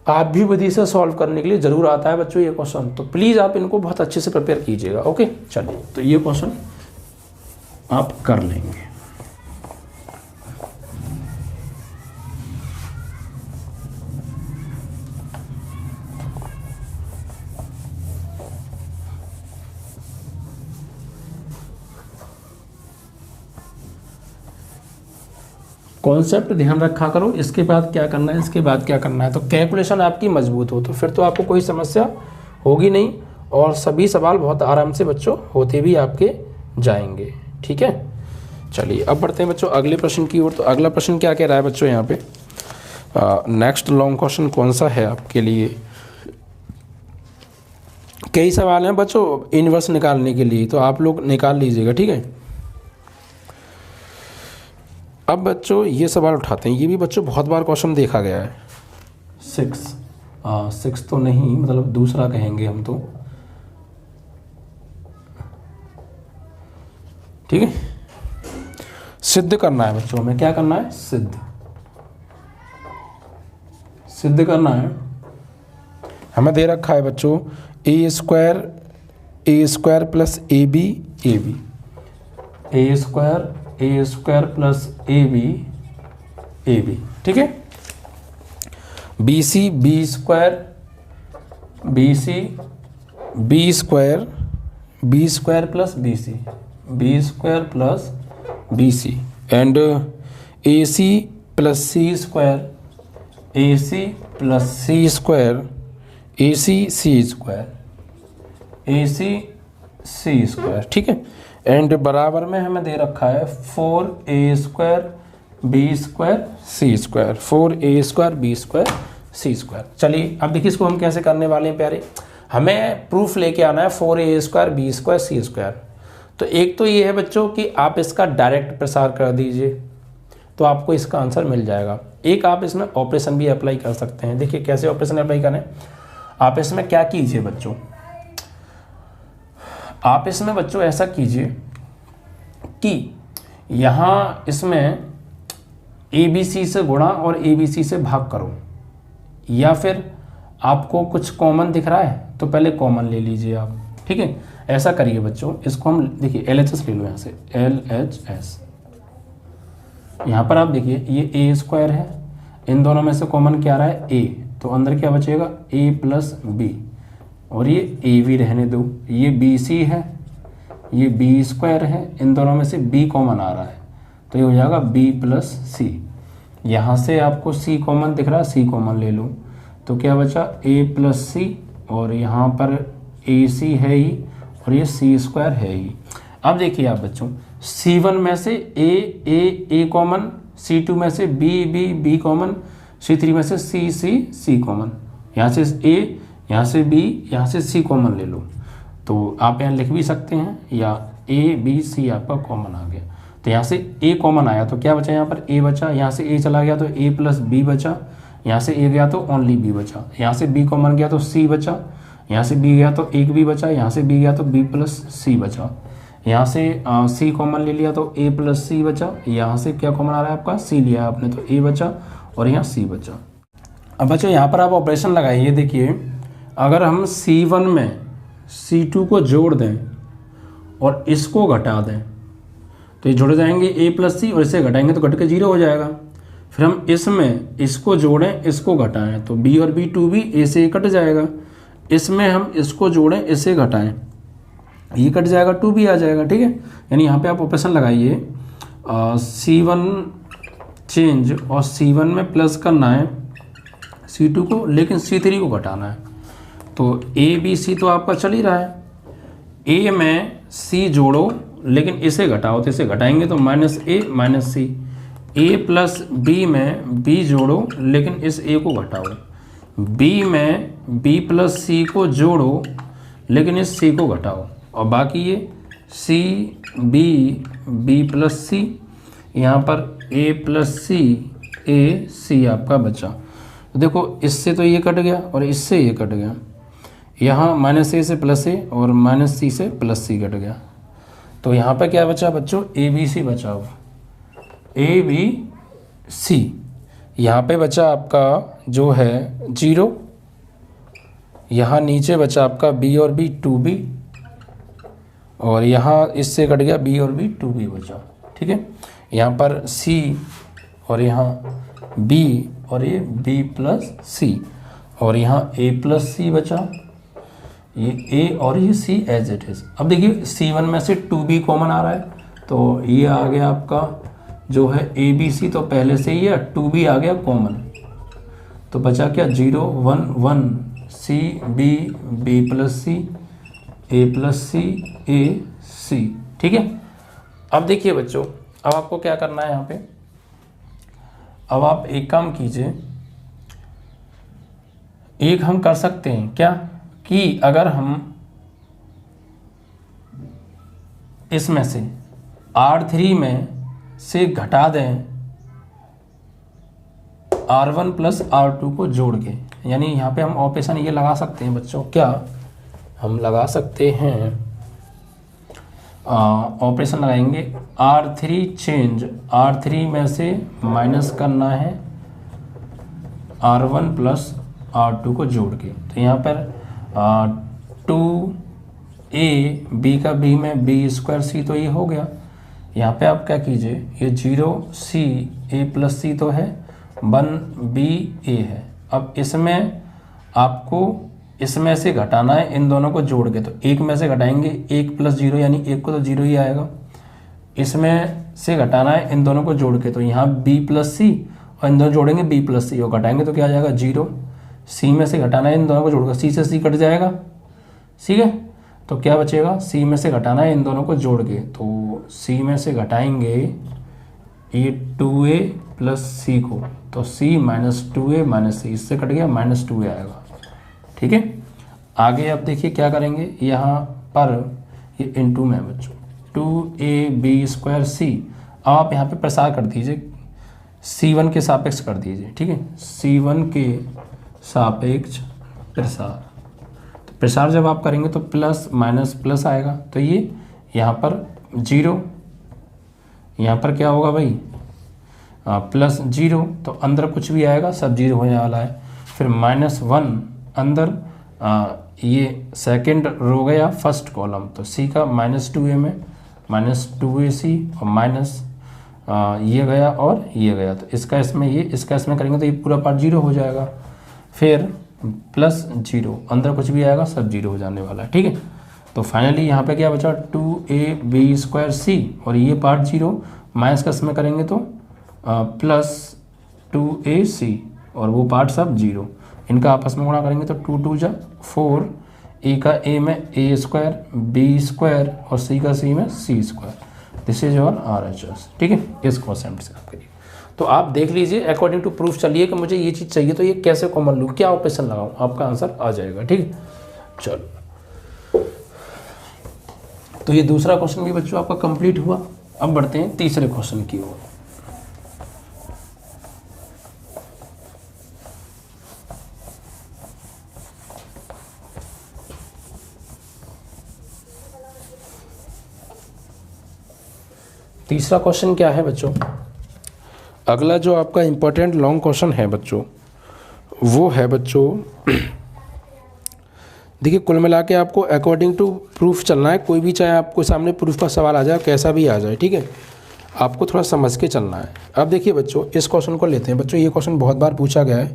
आप भी विधि से सॉल्व करने के लिए जरूर आता है बच्चों ये क्वेश्चन। तो प्लीज़ आप इनको बहुत अच्छे से प्रिपेयर कीजिएगा। ओके चलिए, तो ये क्वेश्चन आप कर लेंगे। कॉन्सेप्ट ध्यान रखा करो, इसके बाद क्या करना है, इसके बाद क्या करना है। तो कैलकुलेशन आपकी मजबूत हो तो फिर तो आपको कोई समस्या होगी नहीं और सभी सवाल बहुत आराम से बच्चों होते भी आपके जाएंगे, ठीक है। चलिए अब बढ़ते हैं बच्चों अगले प्रश्न की ओर। तो अगला प्रश्न क्या कह रहा है बच्चों यहाँ पे, नेक्स्ट लॉन्ग क्वेश्चन कौन सा है आपके लिए। कई सवाल हैं बच्चों इनवर्स निकालने के लिए, तो आप लोग निकाल लीजिएगा, ठीक है। अब बच्चों ये सवाल उठाते हैं, ये भी बच्चों बहुत बार क्वेश्चन देखा गया है। 6 तो नहीं, मतलब दूसरा कहेंगे हम तो, ठीक है। सिद्ध करना है बच्चों, हमें क्या करना है, सिद्ध करना है। हमें दे रखा है बच्चों A square plus A B A square plus A B, ठीक है। B square plus B C and A C plus C square A C square, ठीक है। एंड बराबर में हमें दे रखा है 4a² B square C square, 4a² b² c²। चलिए अब देखिए इसको हम कैसे करने वाले हैं प्यारे, हमें प्रूफ लेके आना है 4a² b² c²। तो एक तो ये है बच्चों कि आप इसका डायरेक्ट प्रसार कर दीजिए तो आपको इसका आंसर मिल जाएगा। एक आप इसमें ऑपरेशन भी अप्लाई कर सकते हैं। देखिए कैसे ऑपरेशन अप्लाई करें, आप इसमें क्या कीजिए बच्चों, आप इसमें बच्चों ऐसा कीजिए कि यहाँ इसमें ABC से गुणा और ABC से भाग करो, या फिर आपको कुछ कॉमन दिख रहा है तो पहले कॉमन ले लीजिए आप, ठीक है। ऐसा करिए बच्चों, इसको हम देखिए LHS ले लो, यहाँ से LHS, यहाँ पर आप देखिए ये a² है, इन दोनों में से कॉमन क्या आ रहा है a, तो अंदर क्या बचेगा a + b, और ये a भी रहने दो, ये BC है, ये b² है, इन दोनों में से b कॉमन आ रहा है तो ये हो जाएगा b + c। यहाँ से आपको c कॉमन दिख रहा है, c कॉमन ले लो तो क्या बचा a + c, और यहाँ पर AC है ही और ये c² है ही। अब देखिए आप बच्चों, C1 में से a कॉमन, C2 में से b कॉमन, C3 में से c कॉमन, यहाँ से a, यहाँ से b, यहाँ से c कॉमन ले लो तो आप यहाँ लिख भी सकते हैं, या a b c आपका कॉमन आ गया। तो यहाँ से a कॉमन आया तो क्या बचा, यहाँ पर a बचा, यहाँ से a चला गया तो a + b बचा, यहाँ से a गया तो ओनली b बचा, यहाँ से b कॉमन गया तो c बचा, यहाँ से b गया तो एक b बचा, यहाँ से b गया तो b + c बचा, यहाँ से c कॉमन ले लिया तो a + c बचा, यहाँ से क्या कॉमन आ रहा है आपका c लिया आपने तो a बचा, और यहाँ c बचा। अब बच्चों यहाँ पर आप ऑपरेशन लगाइए, देखिए अगर हम C1 में C2 को जोड़ दें और इसको घटा दें तो ये जुड़ जाएंगे a + c, और इसे घटाएंगे तो घट के 0 हो जाएगा। फिर हम इसमें इसको जोड़ें, इसको घटाएं तो b और b 2b, a से कट जाएगा। इसमें हम इसको जोड़ें, इसे घटाएं, ये कट जाएगा, 2b आ जाएगा, ठीक है। यानी यहाँ पे आप ऑपरेशन लगाइए, C1 चेंज और C1 में प्लस करना है C2 को, लेकिन C3 को घटाना है। तो A B C तो आपका चल ही रहा है, A में C जोड़ो लेकिन इसे घटाओ तो इसे घटाएंगे तो -a - c, A + B में B जोड़ो लेकिन इस A को घटाओ, B में B + c को जोड़ो लेकिन इस C को घटाओ, और बाकी ये C B B + c, यहाँ पर A + c A C आपका बचा। तो देखो इससे तो ये कट गया और इससे ये कट गया, यहाँ -a से +a और -c से +c कट गया, तो यहाँ पर क्या बचा बच्चों, ABC बचा हुआ, ABC। यहाँ पे बचा आपका जो है 0, यहाँ नीचे बचा आपका b और b 2b, और यहाँ इससे कट गया b और b 2b बचा, ठीक है। यहाँ पर c और यहाँ b और ये b + c, और यहाँ a + c बचा, ये a और ये c एज इट इज। अब देखिए C1 में से 2b कॉमन आ रहा है तो ये आ गया आपका जो है ABC, तो पहले से ही है, 2b आ गया कॉमन, तो बचा क्या 0 1 1 C B B + c A + c A C, ठीक है। अब देखिए बच्चों, अब आपको क्या करना है यहाँ पे, अब आप एक काम कीजिए, एक हम कर सकते हैं क्या कि अगर हम इसमें से R3 में से घटा दें R1 + R2 को जोड़ के, यानी यहाँ पे हम ऑपरेशन ये लगा सकते हैं बच्चों, क्या हम लगा सकते हैं, ऑपरेशन लगाएंगे R3 चेंज, R3 में से माइनस करना है R1 + R2 को जोड़ के, तो यहाँ पर 2a b का b में b² c, तो ये हो गया। यहाँ पे आप क्या कीजिए, ये 0c A + c तो है, 1b a है। अब इसमें आपको इसमें से घटाना है इन दोनों को जोड़ के, तो एक में से घटाएंगे 1 + 0 यानी एक को तो 0 ही आएगा, इसमें से घटाना है इन दोनों को जोड़ के, तो यहाँ b + c और इन दोनों जोड़ेंगे b + c और घटाएंगे तो क्या आ जाएगा 0। c में से घटाना है इन दोनों को जोड़कर, c से c कट जाएगा, ठीक है। तो क्या बचेगा, c में से घटाना है इन दोनों को जोड़ के, तो c में से घटाएंगे ये 2a प्लस सी को, तो c माइनस 2a माइनस सी, इससे कट गया माइनस 2a आएगा। ठीक है, आगे आप देखिए क्या करेंगे, यहाँ पर ये इनटू में बच्चों 2ab स्क्वायर सी, आप यहाँ पे प्रसार कर दीजिए, c1 के सापेक्ष कर दीजिए। ठीक है, c1 के सापेक्ष प्रसार, तो प्रसार जब आप करेंगे तो प्लस माइनस प्लस आएगा, तो ये यहाँ पर 0, यहाँ पर क्या होगा भाई प्लस 0, तो अंदर कुछ भी आएगा सब 0 होने वाला है। फिर -1 अंदर ये सेकंड रो गया फर्स्ट कॉलम, तो c का -2a में -2ac और माइनस ये गया और ये गया, तो इसका इसमें ये, इसका इसमें करेंगे तो ये पूरा पार्ट 0 हो जाएगा। फिर प्लस 0, अंदर कुछ भी आएगा सब 0 हो जाने वाला है। ठीक है, तो फाइनली यहाँ पे क्या बचा 2ab स्क्वायर सी, और ये पार्ट 0 माइनस का इसमें करेंगे तो प्लस 2ac और वो पार्ट सब 0, इनका आपस में गुणा करेंगे तो 2 2 जा 4, ए का ए में a स्क्वायर, b स्क्वायर और c का c में c square, this is your RHS। ठीक है, इस कॉन्सेप्ट से आप करिए। तो आप देख लीजिए अकॉर्डिंग टू प्रूफ चलिए कि मुझे ये चीज़ चाहिए तो ये कैसे कॉमन लूँ, क्या ऑपरेशन लगाऊँ, आपका आंसर आ जाएगा। ठीक है, चलो, तो ये दूसरा क्वेश्चन भी बच्चों आपका कंप्लीट हुआ। अब बढ़ते हैं तीसरे क्वेश्चन की ओर। तीसरा क्वेश्चन क्या है बच्चों, अगला जो आपका इम्पोर्टेंट लॉन्ग क्वेश्चन है बच्चों, वो है बच्चों देखिए, कुल मिला के आपको अकॉर्डिंग टू प्रूफ चलना है, कोई भी चाहे आपको सामने प्रूफ का सवाल आ जाए कैसा भी आ जाए। ठीक है, आपको थोड़ा समझ के चलना है। अब देखिए बच्चों, इस क्वेश्चन को लेते हैं बच्चों, ये क्वेश्चन बहुत बार पूछा गया है,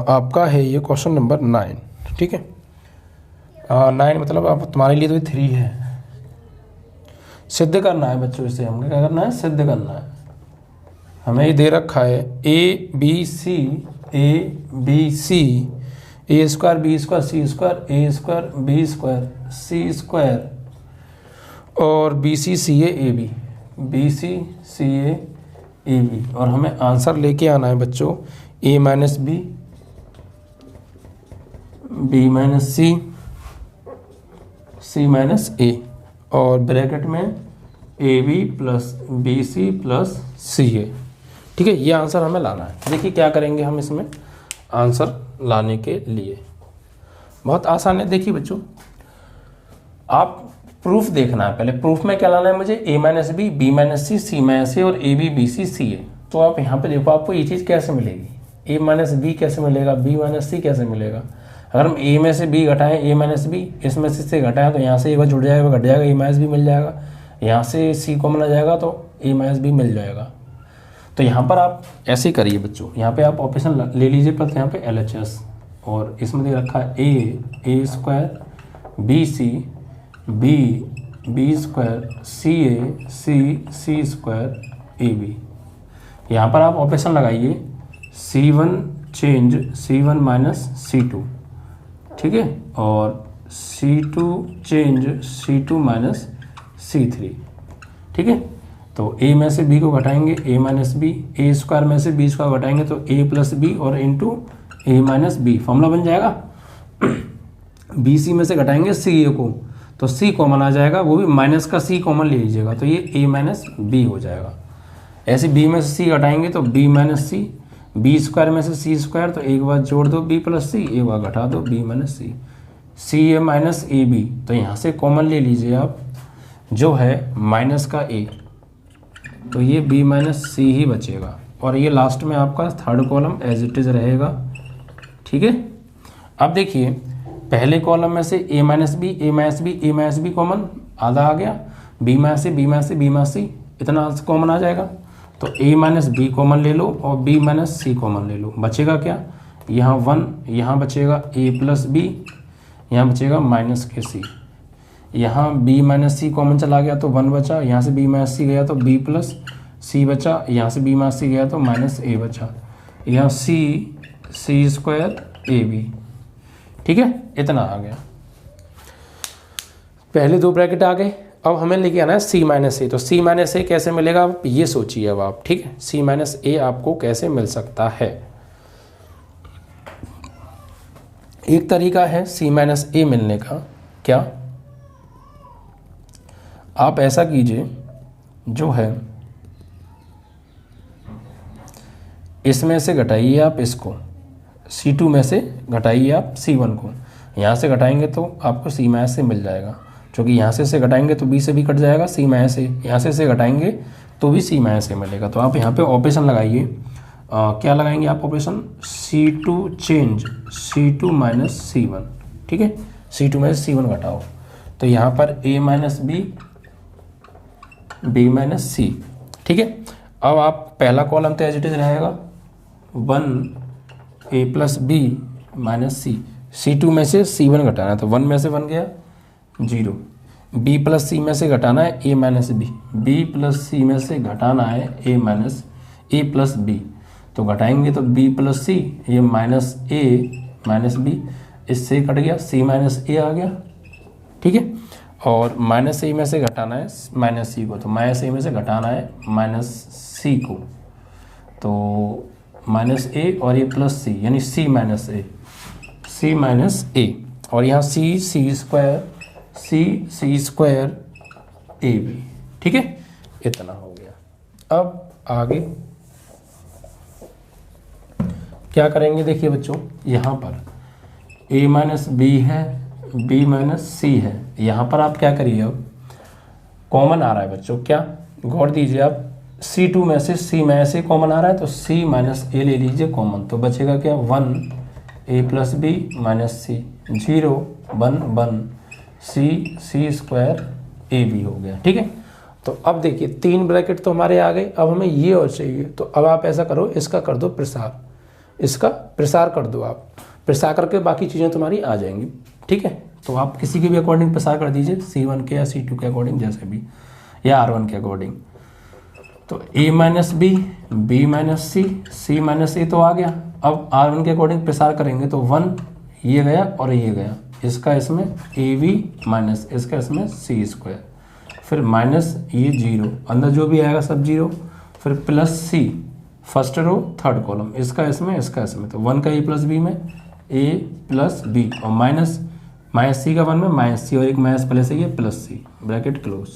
आपका है ये क्वेश्चन नंबर 9। ठीक है, 9 मतलब अब तुम्हारे लिए तो 3 है, सिद्ध करना है बच्चों, इसे हमने क्या करना है, सिद्ध करना है। हमें ये दे रखा है A B C A square B square C square A square B square C square और B C C A B और हमें आंसर लेके आना है बच्चों A minus B minus C minus A और ब्रैकेट में A B plus B C plus C A. ठीक है, ये आंसर हमें लाना है। देखिए क्या करेंगे हम इसमें आंसर लाने के लिए, बहुत आसान है। देखिए बच्चों, आप प्रूफ देखना है, पहले प्रूफ में क्या लाना है मुझे, ए minus B minus C minus A और ए बी सी सी ए। तो आप यहाँ पे देखो आपको ये चीज़ कैसे मिलेगी, ए माइनस बी कैसे मिलेगा, बी माइनस सी कैसे मिलेगा। अगर हम ए में से बी घटाएं, ए माइनस बी इसमें से घटाएं तो यहाँ से ए बार जुड़ जाएगा, घट जाएगा, ए माइनस बी मिल जाएगा, यहाँ से सी कॉमन आ जाएगा तो ए माइनस बी मिल जाएगा। तो यहाँ पर आप ऐसे ही करिए बच्चों, यहाँ पे आप ऑपरेशन ले लीजिए, प्लस यहाँ पे LHS और इसमें दे रखा है A square B C B square C square A B. यहाँ पर आप ऑपरेशन लगाइए C1 change C1 minus C2, ठीक है, और C2 change C2 minus C3। ठीक है, तो A में से B को घटाएंगे A minus B, A square में से B स्क्वायर घटाएंगे तो A प्लस बी और into A minus B, formula बन जाएगा। BC में से घटाएंगे CA को तो C कॉमन आ जाएगा, वो भी माइनस का C कॉमन ले लीजिएगा तो ये A माइनस बी हो जाएगा। ऐसे B में से C घटाएंगे तो B माइनस सी, बी स्क्वायर में से C स्क्वायर तो एक बार जोड़ दो B प्लस सी, एक बार घटा दो B माइनस सी, CA माइनस AB, तो यहाँ से कॉमन ले लीजिए आप जो है माइनस का A, तो ये B माइनस सी ही बचेगा और ये लास्ट में आपका third column as it is रहेगा। ठीक है, अब देखिए पहले कॉलम में से A माइनस बी कॉमन आधा आ गया, B माइनस सी इतना कॉमन आ जाएगा, तो A माइनस बी कॉमन ले लो और B माइनस सी कॉमन ले लो, बचेगा क्या, यहाँ 1, यहाँ बचेगा A प्लस बी, यहाँ बचेगा माइनस के C, यहाँ B माइनस सी कॉमन चला गया तो 1 बचा, यहाँ से B माइनस सी गया तो B प्लस सी बचा, यहाँ से B माइनस सी गया तो माइनस A बचा, यहाँ सी स्क्वायर AB। ठीक है, इतना आ गया, पहले दो ब्रैकेट आ गए। अब हमें लेके आना है सी माइनस ए। तो सी माइनस ए कैसे मिलेगा आप ये सोचिए अब आप, ठीक है। सी माइनस ए आपको कैसे मिल सकता है? एक तरीका है सी माइनस ए मिलने का, क्या आप ऐसा कीजिए, जो है इसमें से घटाइए आप इसको, C2 में से घटाइए आप C1 को। यहाँ से घटाएंगे तो आपको C माइनस से मिल जाएगा, क्योंकि यहाँ से घटाएंगे तो B से भी कट जाएगा C माइनस से, यहाँ से घटाएंगे तो भी C माइनस से मिलेगा। तो आप यहाँ पे ऑपरेशन लगाइए, क्या लगाएंगे आप operation? C2 change C2 minus C1, ठीक है। C2 में से C1 घटाओ तो यहाँ पर A minus B, B minus C, ठीक है। अब आप पहला कॉलम तो एज इट इज रहेगा 1A plus B minus C। C2 में से C1 घटाना है तो 1 में से 1 गया 0। B प्लस C में से घटाना है A minus B, B plus C में से घटाना है A minus A plus B। तो घटाएंगे तो B प्लस C, ये माइनस A माइनस B, इससे कट गया C माइनस A आ गया, ठीक है। और माइनस A में से घटाना है माइनस C को, तो माइनस A में से घटाना है माइनस C को, तो माइनस A और ये प्लस C, यानी C minus A, C minus A। और यहाँ C स्क्वायर AB, ठीक है। इतना हो गया। अब आगे क्या करेंगे? देखिए बच्चों, यहाँ पर A माइनस B है, B माइनस C है। यहाँ पर आप क्या करिए, अब कॉमन आ रहा है बच्चों, क्या गौर दीजिए आप, C2 में से C माइनस A कॉमन आ रहा है तो C माइनस A ले लीजिए कॉमन, तो बचेगा क्या 1A plus B minus C, 0 1 1 C square AB हो गया, ठीक है। तो अब देखिए 3 ब्रैकेट तो हमारे आ गए, अब हमें ये और चाहिए। तो अब आप ऐसा करो, इसका कर दो प्रसार, इसका प्रसार कर दो आप, प्रसार करके बाकी चीज़ें तुम्हारी आ जाएंगी, ठीक है। तो आप किसी के भी अकॉर्डिंग प्रसार कर दीजिए, C1 के या C2 के अकॉर्डिंग, जैसे भी, या R1 के अकॉर्डिंग। तो A minus B, B minus C, C minus A तो आ गया। अब R1 के अकॉर्डिंग प्रसार करेंगे तो 1 ये गया और ये गया, इसका इसमें AB माइनस इसका इसमें C स्क्वायर, फिर माइनस ये 0, अंदर जो भी आएगा सब 0, फिर plus C first row third column, इसका इसमें इसका इसमें, तो 1 का A प्लस B में A प्लस B, और माइनस C का 1 में माइनस C, और एक माइनस पहले से ये प्लस C, ब्रैकेट क्लोज।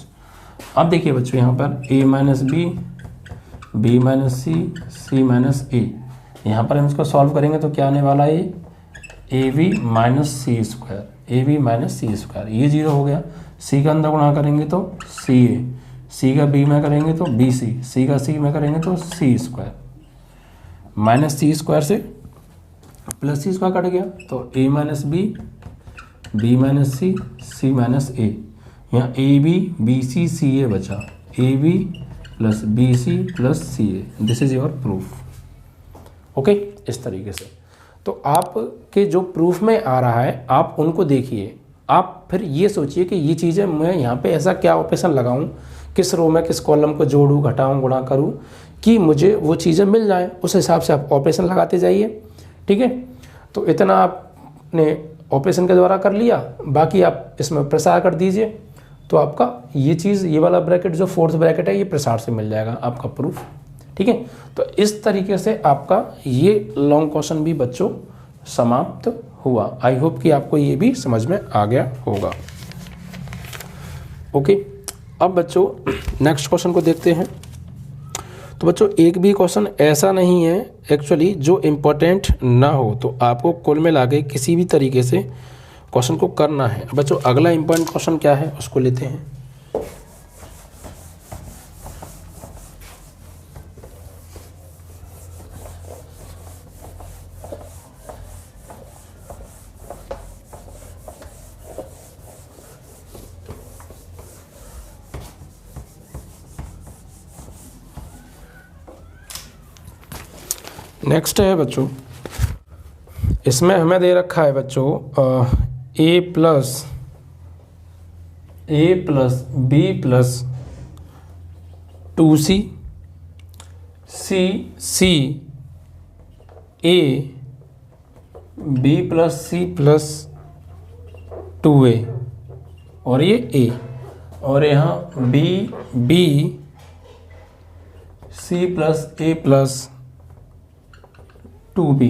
अब देखिए बच्चों, यहाँ पर A minus B, B minus C, C minus A, यहाँ पर हम इसको सॉल्व करेंगे तो क्या आने वाला है, AB minus C square, AB minus C square, ये 0 हो गया। C का अंदर गुणा करेंगे तो CA, C का B में करेंगे तो BC, C का C में करेंगे तो C square, minus C square से प्लस C स्क्वायर कट गया, तो A minus B, B minus C, C minus A, यहाँ AB BC CA बचा, AB plus BC plus CA, this is your proof. Okay, इस तरीके से। तो आपके जो प्रूफ में आ रहा है आप उनको देखिए, आप फिर ये सोचिए कि ये चीज़ें मैं यहाँ पे ऐसा क्या ऑपरेशन लगाऊं, किस रो में किस कॉलम को जोड़ूं, घटाऊं, गुणा करूं कि मुझे वो चीज़ें मिल जाएं, उस हिसाब से आप ऑपरेशन लगाते जाइए, ठीक है। तो इतना आपने ऑपरेशन के द्वारा कर लिया, बाकी आप इसमें प्रसार कर दीजिए, तो आपका ये चीज़, ये वाला ब्रैकेट जो फोर्थ ब्रैकेट है, ये प्रसार से मिल जाएगा आपका प्रूफ, ठीक है। तो इस तरीके से आपका ये लॉन्ग क्वेश्चन भी बच्चों समाप्त हुआ। आई होप कि आपको ये भी समझ में आ गया होगा। ओके, अब बच्चों नेक्स्ट क्वेश्चन को देखते हैं। तो बच्चों एक भी क्वेश्चन ऐसा नहीं है एक्चुअली जो इम्पोर्टेंट ना हो, तो आपको कुल मिला के किसी भी तरीके से क्वेश्चन को करना है। बच्चों अगला इम्पोर्टेंट क्वेश्चन क्या है उसको लेते हैं। नेक्स्ट है बच्चों, इसमें हमें दे रखा है बच्चों a plus b plus 2c c a b plus c plus 2a, और ये a। और यहाँ बी सी प्लस ए प्लस 2b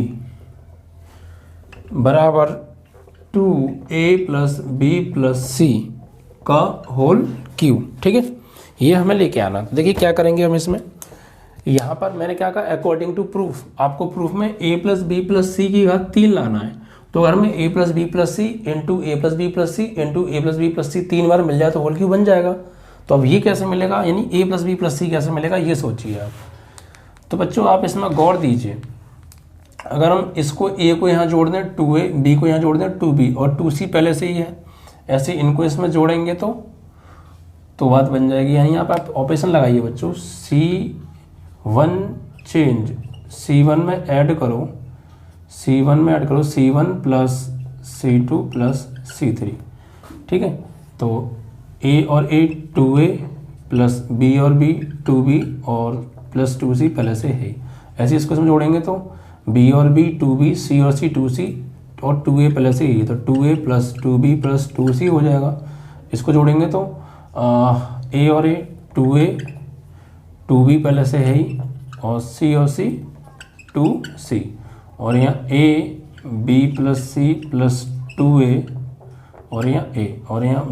बराबर 2a plus B plus C का होल क्यूब। ठीक है, ये हमें लेके आना। तो देखिए क्या करेंगे हम इसमें, यहाँ पर मैंने क्या कहा, अकॉर्डिंग टू प्रूफ, आपको प्रूफ में a plus B plus C की घात 3 लाना है। तो अगर में a plus B plus C into A plus B plus C into A plus B plus C 3 बार मिल जाए तो होल क्यूब बन जाएगा। तो अब ये कैसे मिलेगा, यानी a प्लस बी प्लस सी कैसे मिलेगा, ये सोचिए आप। तो बच्चों आप इसमें गौर दीजिए, अगर हम इसको a को यहाँ जोड़ दें 2a, b को यहाँ जोड़ दें 2b और 2c पहले से ही है, ऐसे इनको इसमें जोड़ेंगे तो बात बन जाएगी। यानी यहाँ पर आप ऑपरेशन लगाइए बच्चों, C1 चेंज C1 में ऐड करो, C1 plus C2 plus C3। ठीक है, तो a और a 2a प्लस b और b 2b और प्लस 2c पहले से है। ऐसे इसको इसमें जोड़ेंगे तो b और b 2b, c और c 2c और 2a पहले से ही, तो 2a plus 2b plus 2c हो जाएगा। इसको जोड़ेंगे तो a और a 2a 2b पहले से है ही और c और c 2c और यहाँ a b plus c plus 2a और यहाँ a और यहाँ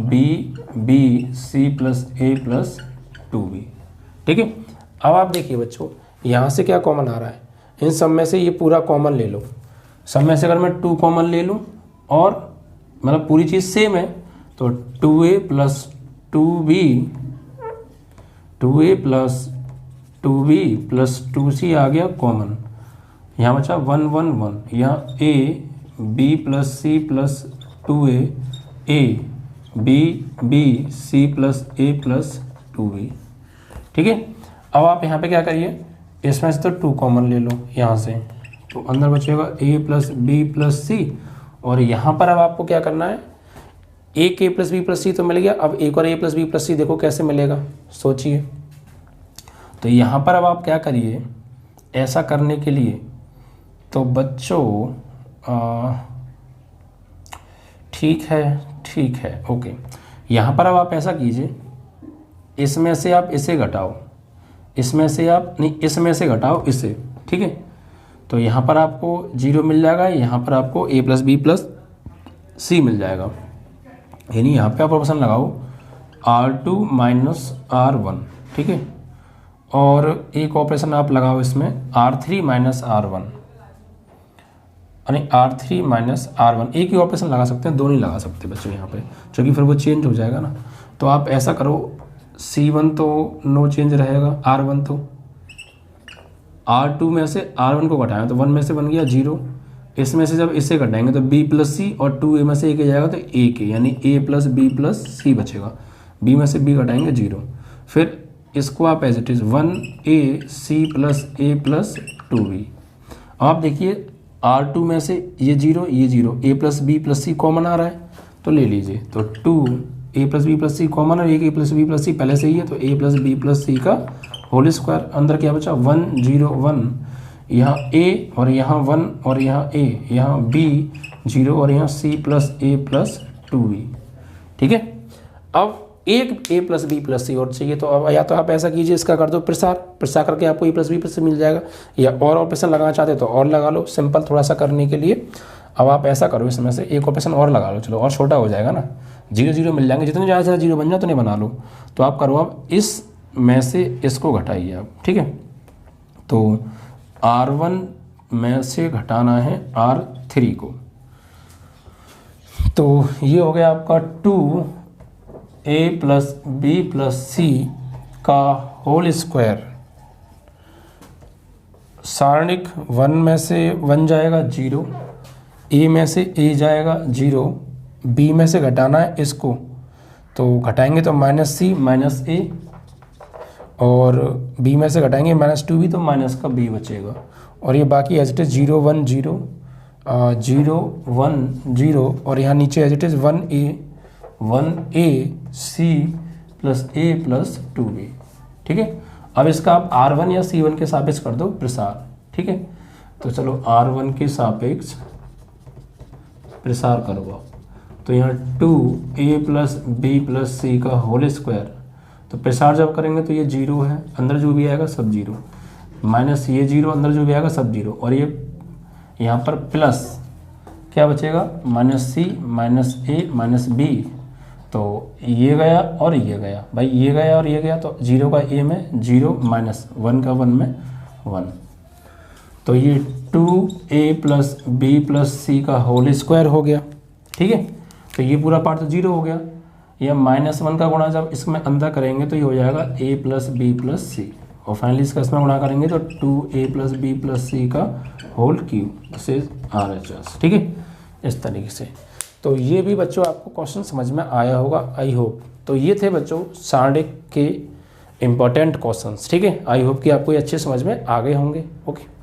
b c plus a plus 2b। ठीक है, अब आप देखिए बच्चों यहाँ से क्या कॉमन आ रहा है, इन सब में से ये पूरा कॉमन ले लो। सब में से अगर मैं 2 कॉमन ले लूँ और मतलब पूरी चीज़ सेम है तो 2a plus 2b 2a plus 2b plus 2c आ गया कॉमन। यहाँ बचा 1 1 1, यहाँ a b plus c plus 2a a b c plus a plus 2b। ठीक है, अब आप यहाँ पे क्या करिए, इसमें से तो 2 कॉमन ले लो यहाँ से, तो अंदर बचेगा a प्लस बी प्लस सी और यहाँ पर अब आपको क्या करना है, एक a प्लस बी प्लस सी तो मिल गया, अब एक और a प्लस बी प्लस सी देखो कैसे मिलेगा, सोचिए। तो यहाँ पर अब आप क्या करिए, ऐसा करने के लिए तो बच्चों ठीक है ओके। यहाँ पर अब आप ऐसा कीजिए, इसमें से आप इसे घटाओ, इसमें से आप नहीं, इसमें से घटाओ इसे। ठीक है, तो यहाँ पर आपको 0 मिल जाएगा, यहाँ पर आपको a प्लस बी प्लस सी मिल जाएगा। यानी यहाँ पे आप ऑप्शन लगाओ R2 माइनस R1। ठीक है, और एक ऑपरेशन आप लगाओ इसमें R3 माइनस R1, यानी R3 माइनस R1। एक ही ऑपरेशन लगा सकते हैं, दो नहीं लगा सकते बच्चों यहाँ पे, क्योंकि फिर वो चेंज हो जाएगा ना। तो आप ऐसा करो, C1 तो नो चेंज रहेगा, R1 तो R2 में से R1 को घटाएं तो 1 में से बन गया 0। इसमें से जब इसे घटाएंगे तो b प्लस सी और 2a में से एक आ जाएगा तो a के, यानी a प्लस बी प्लस सी बचेगा। b में से b घटाएंगे 0, फिर इसको आप as it is 1a c plus a plus 2b। आप देखिए R2 में से ये 0 ये 0, a plus B plus C common आ रहा है तो ले लीजिए, तो 2a plus B plus C common है, एक a plus B plus C पहले से ही है, तो a plus B plus C का होल स्क्वायर। अंदर क्या बचा 1 0 1, यहाँ a और यहाँ 1 और यहाँ a, यहाँ b 0 और यहाँ c plus a plus 2b। ठीक है, अब एक a प्लस बी प्लस सी और चाहिए, तो अब या तो आप ऐसा कीजिए, इसका कर दो प्रसार करके आपको a प्लस बी प्लस सी मिल जाएगा, या और ऑपरेशन लगाना चाहते हो तो और लगा लो, सिंपल थोड़ा सा करने के लिए। अब आप ऐसा करो, इसमें से एक ऑपरेशन और लगा लो, चलो और छोटा हो जाएगा ना, 0 0 मिल जाएंगे, जितने ज़्यादा से 0 बन जाए उतने बना लो। तो आप करो, अब इस में से इसको घटाइए आप। ठीक है, तो R1 में से घटाना है R3 को, तो ये हो गया आपका 2a plus B plus C का होल स्क्वायर। सारणिक 1 में से 1 जाएगा 0, a में से a जाएगा 0, b में से घटाना है इसको, तो घटाएंगे तो माइनस सी माइनस a, और b में से घटाएंगे माइनस 2b तो माइनस का b बचेगा, और ये बाकी एज इट इज़ 0 1 0 0 1 0, और यहाँ नीचे as it is 1a c plus a plus 2b। ठीक है, अब इसका आप R1 या C1 के सापेक्ष कर दो प्रसार। ठीक है, तो चलो R1 के सापेक्ष प्रसार करो आप, तो यहाँ 2a+b+c का होल स्क्वायर, तो प्रसार जब करेंगे तो ये 0 है, अंदर जो भी आएगा सब 0, माइनस ये 0, अंदर जो भी आएगा सब 0, और ये यहाँ पर प्लस क्या बचेगा, -c -a -b, तो ये गया और ये गया, भाई ये गया और ये गया, तो 0 का a में 0 माइनस 1 का 1 में 1, तो ये 2a+b+c का होल स्क्वायर हो गया। ठीक है, तो ये पूरा पार्ट तो 0 हो गया, यह -1 का गुणा जब इसमें अंदर करेंगे तो ये हो जाएगा a+b+c, और फाइनली इसका इसमें गुणा करेंगे तो 2a+b+c का whole cube, this is RHS। ठीक है, इस तरीके से। तो ये भी बच्चों आपको क्वेश्चन समझ में आया होगा, आई होप। तो ये थे बच्चों सारणिक के इम्पोर्टेंट क्वेश्चंस। ठीक है, आई होप कि आपको ये अच्छे समझ में आ गए होंगे। ओके।